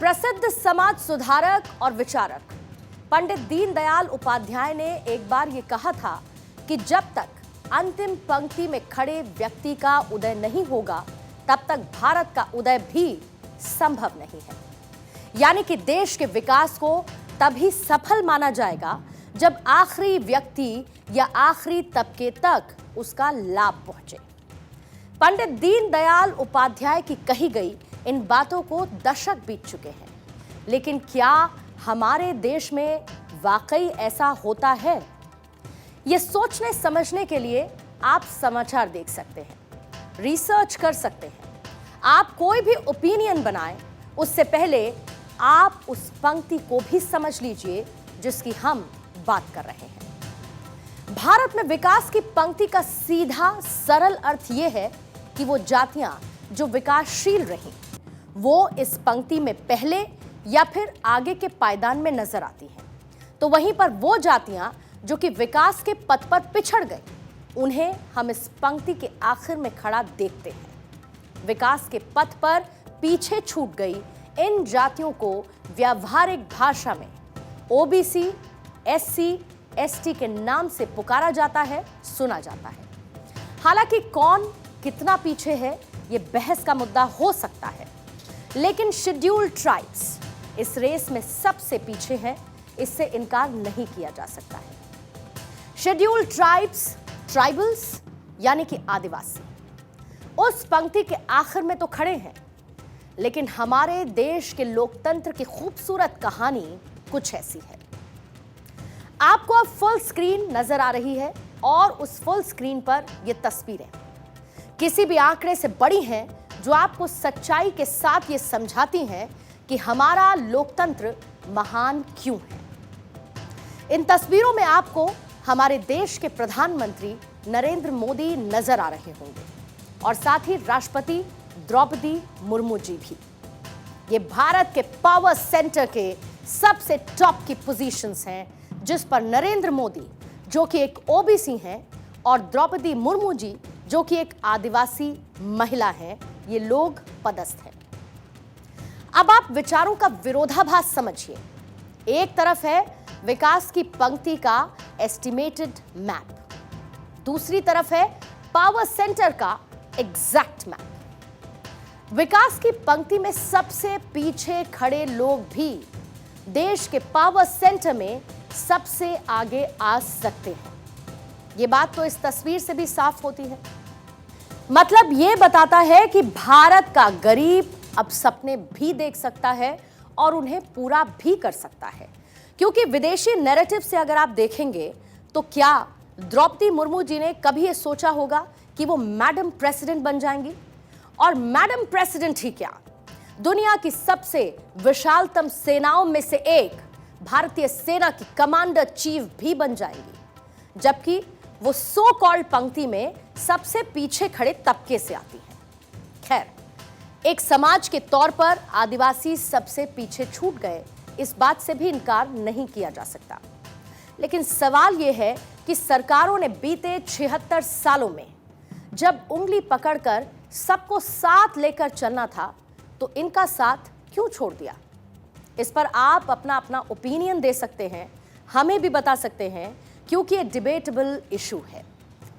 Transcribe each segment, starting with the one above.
प्रसिद्ध समाज सुधारक और विचारक पंडित दीनदयाल उपाध्याय ने एक बार ये कहा था कि जब तक अंतिम पंक्ति में खड़े व्यक्ति का उदय नहीं होगा तब तक भारत का उदय भी संभव नहीं है। यानी कि देश के विकास को तभी सफल माना जाएगा जब आखिरी व्यक्ति या आखिरी तबके तक उसका लाभ पहुंचे। पंडित दीनदयाल उपाध्याय की कही गई इन बातों को दशक बीत चुके हैं, लेकिन क्या हमारे देश में वाकई ऐसा होता है? ये सोचने समझने के लिए आप समाचार देख सकते हैं, रिसर्च कर सकते हैं। आप कोई भी ओपिनियन बनाएं उससे पहले आप उस पंक्ति को भी समझ लीजिए जिसकी हम बात कर रहे हैं। भारत में विकास की पंक्ति का सीधा सरल अर्थ यह है कि वो जातियां जो विकासशील रहीं वो इस पंक्ति में पहले या फिर आगे के पायदान में नजर आती हैं, तो वहीं पर वो जातियां जो कि विकास के पथ पर पिछड़ गई उन्हें हम इस पंक्ति के आखिर में खड़ा देखते हैं। विकास के पथ पर पीछे छूट गई इन जातियों को व्यावहारिक भाषा में ओबीसी, एससी, एसटी के नाम से पुकारा जाता है, सुना जाता है। हालांकि कौन कितना पीछे है ये बहस का मुद्दा हो सकता है, लेकिन शेड्यूल्ड ट्राइब्स इस रेस में सबसे पीछे हैं, इससे इनकार नहीं किया जा सकता है। शेड्यूल्ड ट्राइब्स, ट्राइबल्स यानी कि आदिवासी उस पंक्ति के आखिर में तो खड़े हैं, लेकिन हमारे देश के लोकतंत्र की खूबसूरत कहानी कुछ ऐसी है। आपको अब फुल स्क्रीन नजर आ रही है और उस फुल स्क्रीन पर ये तस्वीरें किसी भी आंकड़े से बड़ी हैं जो आपको सच्चाई के साथ ये समझाती हैं कि हमारा लोकतंत्र महान क्यों है। इन तस्वीरों में आपको हमारे देश के प्रधानमंत्री नरेंद्र मोदी नजर आ रहे होंगे और साथ ही राष्ट्रपति द्रौपदी मुर्मू जी भी। ये भारत के पावर सेंटर के सबसे टॉप की पोजीशंस हैं जिस पर नरेंद्र मोदी जो कि एक ओबीसी हैं और द्रौपदी मुर्मू जी जो कि एक आदिवासी महिला हैं, ये लोग पदस्थ हैं। अब आप विचारों का विरोधाभास समझिए। एक तरफ है विकास की पंक्ति का एस्टिमेटेड मैप, दूसरी तरफ है पावर सेंटर का एग्जैक्ट मैप। विकास की पंक्ति में सबसे पीछे खड़े लोग भी देश के पावर सेंटर में सबसे आगे आ सकते हैं। ये बात तो इस तस्वीर से भी साफ होती है। मतलब ये बताता है कि भारत का गरीब अब सपने भी देख सकता है और उन्हें पूरा भी कर सकता है, क्योंकि विदेशी नैरेटिव से अगर आप देखेंगे तो क्या द्रौपदी मुर्मू जी ने कभी ये सोचा होगा कि वो मैडम प्रेसिडेंट बन जाएंगी? और मैडम प्रेसिडेंट ही क्या, दुनिया की सबसे विशालतम सेनाओं में से एक भारतीय सेना की कमांडर चीफ भी बन जाएंगी, जबकि वो सो कॉल्ड पंक्ति में सबसे पीछे खड़े तबके से आती हैं। खैर, एक समाज के तौर पर आदिवासी सबसे पीछे छूट गए, इस बात से भी इनकार नहीं किया जा सकता। लेकिन सवाल यह है कि सरकारों ने बीते 76 सालों में जब उंगली पकड़कर सबको साथ लेकर चलना था तो इनका साथ क्यों छोड़ दिया? इस पर आप अपना अपना ओपिनियन दे सकते हैं, हमें भी बता सकते हैं, क्योंकि ये डिबेटेबल इशू है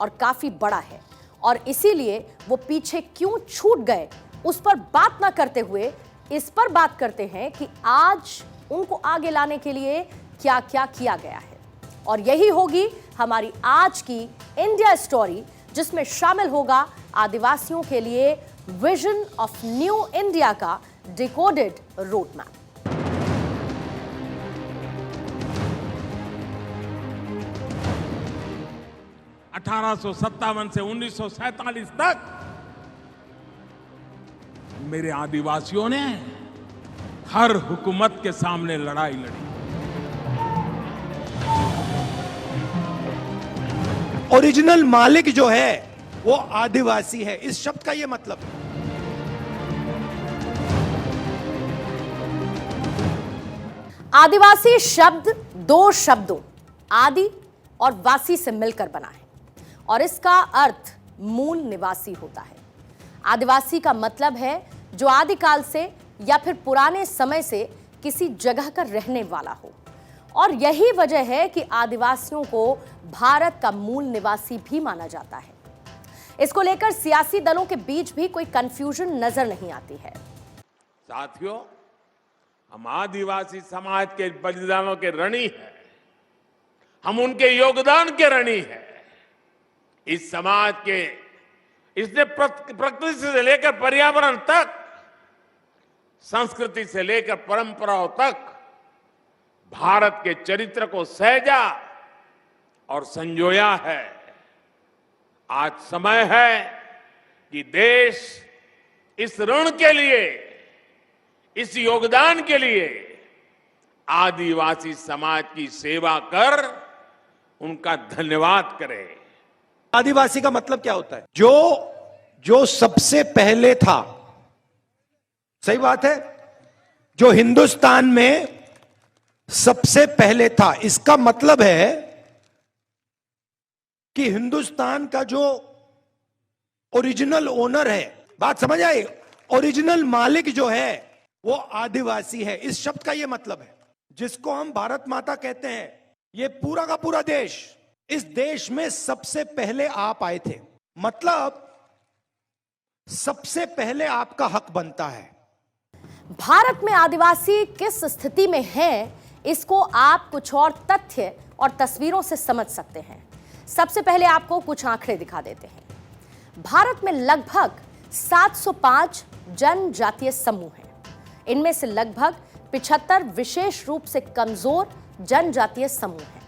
और काफी बड़ा है, और इसीलिए वो पीछे क्यों छूट गए उस पर बात ना करते हुए इस पर बात करते हैं कि आज उनको आगे लाने के लिए क्या क्या किया गया है। और यही होगी हमारी आज की इंडिया स्टोरी, जिसमें शामिल होगा आदिवासियों के लिए विजन ऑफ न्यू इंडिया का डिकोडेड रोड मैप। 1857 से 1947 तक मेरे आदिवासियों ने हर हुकूमत के सामने लड़ाई लड़ी। ओरिजिनल मालिक जो है वो आदिवासी है, इस शब्द का ये मतलब है। आदिवासी शब्द दो शब्दों आदि और वासी से मिलकर बना है और इसका अर्थ मूल निवासी होता है। आदिवासी का मतलब है जो आदिकाल से या फिर पुराने समय से किसी जगह का रहने वाला हो। और यही वजह है कि आदिवासियों को भारत का मूल निवासी भी माना जाता है। इसको लेकर सियासी दलों के बीच भी कोई कंफ्यूजन नजर नहीं आती है। साथियों, हम आदिवासी समाज के बलिदानों के ऋणी हैं, हम उनके योगदान के ऋणी हैं। इस समाज के इसने प्रकृति से लेकर पर्यावरण तक, संस्कृति से लेकर परंपराओं तक भारत के चरित्र को सहेजा और संजोया है। आज समय है कि देश इस ऋण के लिए, इस योगदान के लिए आदिवासी समाज की सेवा कर उनका धन्यवाद करे। आदिवासी का मतलब क्या होता है? जो सबसे पहले था। सही बात है, जो हिंदुस्तान में सबसे पहले था। इसका मतलब है कि हिंदुस्तान का जो ओरिजिनल ओनर है, बात समझ आई, ओरिजिनल मालिक जो है वो आदिवासी है। इस शब्द का ये मतलब है। जिसको हम भारत माता कहते हैं, ये पूरा का पूरा देश, इस देश में सबसे पहले आप आए थे, मतलब सबसे पहले आपका हक बनता है। भारत में आदिवासी किस स्थिति में हैं, इसको आप कुछ और तथ्य और तस्वीरों से समझ सकते हैं। सबसे पहले आपको कुछ आंकड़े दिखा देते हैं। भारत में लगभग 705 जनजातीय समूह हैं। इनमें से लगभग 75 विशेष रूप से कमजोर जनजातीय समूह हैं।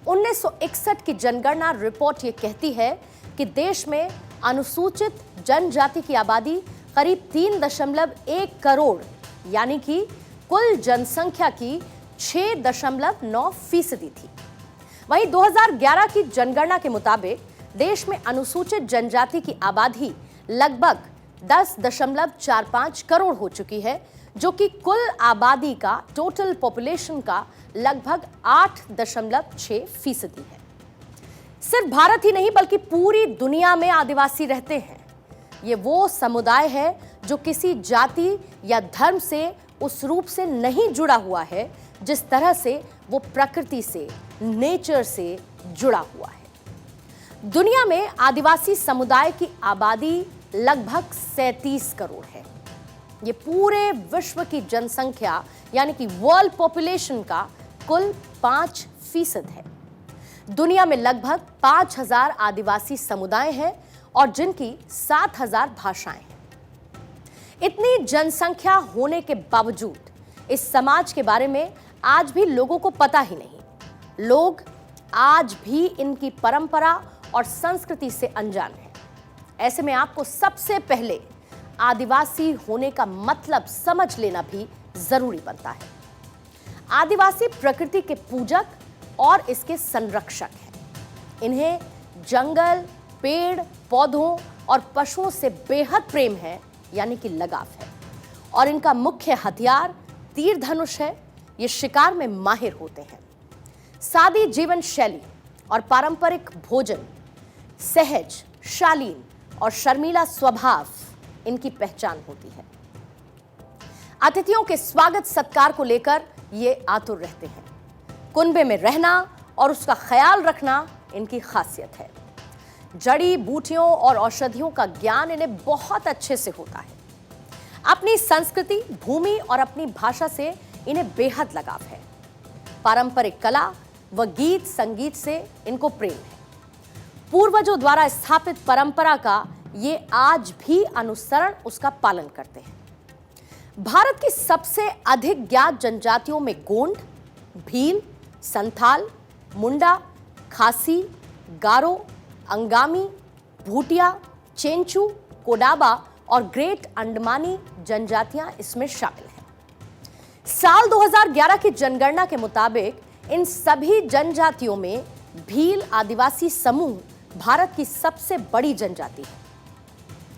1961 की जनगणना रिपोर्ट ये कहती है कि देश में अनुसूचित जनजाति की आबादी करीब 3.1 करोड़ यानी कि कुल जनसंख्या की 6.9% थी। वहीं 2011 की जनगणना के मुताबिक देश में अनुसूचित जनजाति की आबादी लगभग 10.45 करोड़ हो चुकी है, जो कि कुल आबादी का, टोटल पॉपुलेशन का लगभग 8.6% है। सिर्फ भारत ही नहीं बल्कि पूरी दुनिया में आदिवासी रहते हैं। ये वो समुदाय है जो किसी जाति या धर्म से उस रूप से नहीं जुड़ा हुआ है जिस तरह से वो प्रकृति से, नेचर से जुड़ा हुआ है। दुनिया में आदिवासी समुदाय की आबादी लगभग 37 करोड़ है। ये पूरे विश्व की जनसंख्या यानी कि वर्ल्ड पॉपुलेशन का कुल 5% है। दुनिया में लगभग 5000 आदिवासी समुदाय हैं और जिनकी 7000 भाषाएं हैं। इतनी जनसंख्या होने के बावजूद इस समाज के बारे में आज भी लोगों को पता ही नहीं। लोग आज भी इनकी परंपरा और संस्कृति से अनजान हैं। ऐसे में आपको सबसे पहले आदिवासी होने का मतलब समझ लेना भी जरूरी बनता है। आदिवासी प्रकृति के पूजक और इसके संरक्षक हैं। इन्हें जंगल, पेड़, पौधों और पशुओं से बेहद प्रेम है, यानी कि लगाव है। और इनका मुख्य हथियार तीर धनुष है। ये शिकार में माहिर होते हैं। सादी जीवन शैली और पारंपरिक भोजन, सहज, शालीन और शर्मीला स्वभाव इनकी पहचान होती है। अतिथियों के स्वागत सत्कार को लेकर ये आतुर रहते हैं। कुनबे में रहना और उसका ख्याल रखना इनकी खासियत है। जड़ी बूटियों और औषधियों का ज्ञान इन्हें बहुत अच्छे से होता है। अपनी संस्कृति, भूमि और अपनी भाषा से इन्हें बेहद लगाव है। पारंपरिक कला व गीत संगीत से इनको प्रेम है। पूर्वजों द्वारा स्थापित परंपरा का ये आज भी अनुसरण, उसका पालन करते हैं। भारत की सबसे अधिक ज्ञात जनजातियों में गोंड, भील, संथाल, मुंडा, खासी, गारो, अंगामी, भूटिया, चेंचू, कोडाबा और ग्रेट अंडमानी जनजातियां इसमें शामिल हैं। साल 2011 की जनगणना के मुताबिक इन सभी जनजातियों में भील आदिवासी समूह भारत की सबसे बड़ी जनजाति है।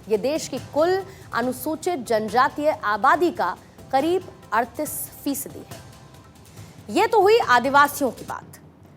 ये देश की कुल अनुसूचित जनजातीय आबादी का करीब 38% है। ये तो हुई आदिवासियों की बात।